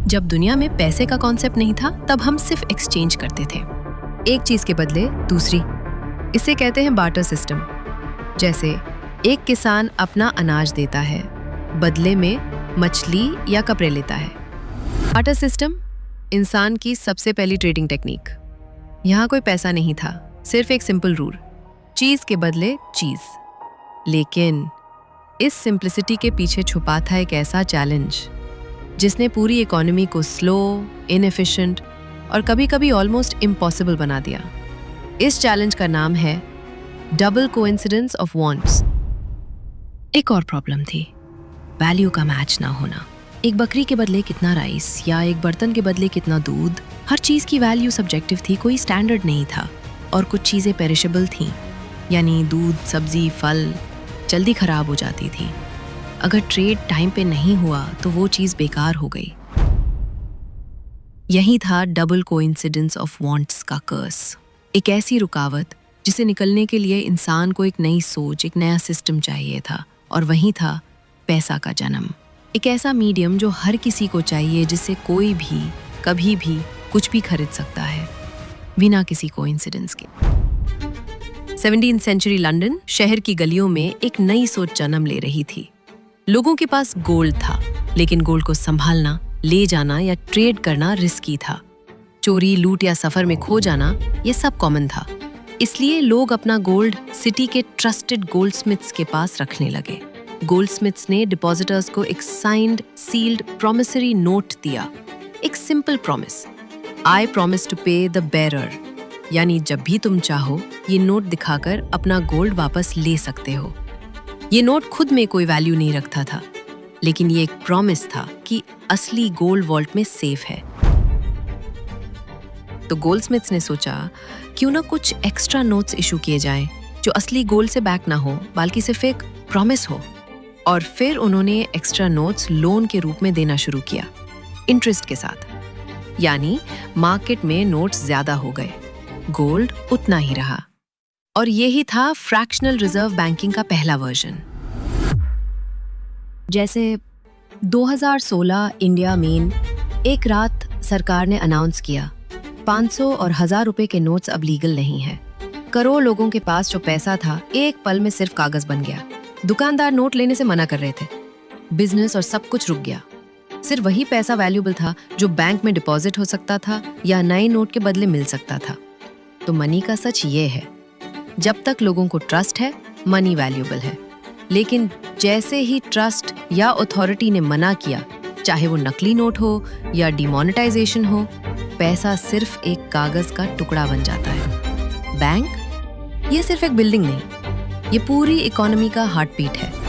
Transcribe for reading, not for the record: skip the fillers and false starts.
जब दुनिया में पैसे का कॉन्सेप्ट नहीं था तब हम सिर्फ एक्सचेंज करते थे, एक चीज के बदले दूसरी। इसे कहते हैं बार्टर सिस्टम। जैसे एक किसान अपना अनाज देता है, बदले में मछली या कपड़े लेता है। बार्टर सिस्टम इंसान की सबसे पहली ट्रेडिंग टेक्निक। यहाँ कोई पैसा नहीं था, सिर्फ एक सिंपल रूल, चीज के बदले चीज। लेकिन इस सिंप्लिसिटी के पीछे छुपा था एक ऐसा चैलेंज जिसने पूरी इकोनॉमी को स्लो, इनएफिशिएंट और कभी-कभी ऑलमोस्ट इम्पॉसिबल बना दिया। इस चैलेंज का नाम है डबल कोइंसिडेंस ऑफ वांट्स। एक और प्रॉब्लम थी, वैल्यू का मैच ना होना। एक बकरी के बदले कितना राइस या एक बर्तन के बदले कितना दूध, हर चीज की वैल्यू सब्जेक्टिव थी, कोई स्टैंडर्ड नहीं था। और कुछ चीजें पेरिशेबल थीं, यानी दूध, सब्जी, फल जल्दी खराब हो जाती थी। अगर ट्रेड टाइम पे नहीं हुआ तो वो चीज बेकार हो गई। यही था डबल कोइंसिडेंस ऑफ वांट्स का कर्स। एक ऐसी रुकावट जिसे निकलने के लिए इंसान को एक नई सोच, एक नया सिस्टम चाहिए था। और वही था पैसा का जन्म। एक ऐसा मीडियम जो हर किसी को चाहिए, जिससे कोई भी कभी भी कुछ भी खरीद सकता है बिना किसी कोइंसिडेंस के। 17वीं सेंचुरी लंदन शहर की गलियों में एक नई सोच जन्म ले रही थी। लोगों के पास गोल्ड था, लेकिन गोल्ड को संभालना, ले जाना या ट्रेड करना रिस्की था। चोरी, लूट या सफर में खो जाना, ये सब कॉमन था। इसलिए लोग अपना गोल्ड सिटी के ट्रस्टेड गोल्डस्मिथ्स के पास रखने लगे। गोल्डस्मिथ्स ने डिपॉजिटर्स को एक साइंड, सील्ड प्रॉमिसरी नोट दिया। एक simple promise, I promise to pay the bearer, यानी जब भी तुम चाहो ये नोट दिखाकर अपना गोल्ड वापस ले सकते हो। ये नोट खुद में कोई वैल्यू नहीं रखता था, लेकिन ये एक प्रॉमिस था कि असली गोल्ड वॉल्ट में सेफ है। तो गोल्डस्मिथ्स ने सोचा, क्यों ना कुछ एक्स्ट्रा नोट्स इशू किए जाएं, जो असली गोल्ड से बैक ना हो, बल्कि सिर्फ एक प्रॉमिस हो। और फिर उन्होंने एक्स्ट्रा नोट्स लोन के रूप में देना शुरू किया, इंटरेस्ट के साथ। यानी मार्केट में नोट्स ज्यादा हो गए, गोल्ड उतना ही रहा। और यही था फ्रैक्शनल रिजर्व बैंकिंग का पहला वर्जन। जैसे 2016 इंडिया में एक रात सरकार ने अनाउंस किया 500 और 1000 रुपए के नोट्स अब लीगल नहीं है। करोड़ लोगों के पास जो पैसा था एक पल में सिर्फ कागज बन गया। दुकानदार नोट लेने से मना कर रहे थे, बिजनेस और सब कुछ रुक गया। सिर्फ वही पैसा वैल्यूएबल था जो बैंक में डिपॉजिट हो सकता था या नए नोट के बदले मिल सकता था। तो मनी का सच ये है, जब तक लोगों को ट्रस्ट है, मनी वैल्यूएबल है। लेकिन जैसे ही ट्रस्ट या अथॉरिटी ने मना किया, चाहे वो नकली नोट हो या डिमोनेटाइजेशन हो, पैसा सिर्फ एक कागज का टुकड़ा बन जाता है। बैंक ये सिर्फ एक बिल्डिंग नहीं, ये पूरी इकोनॉमी का हार्ट बीट है।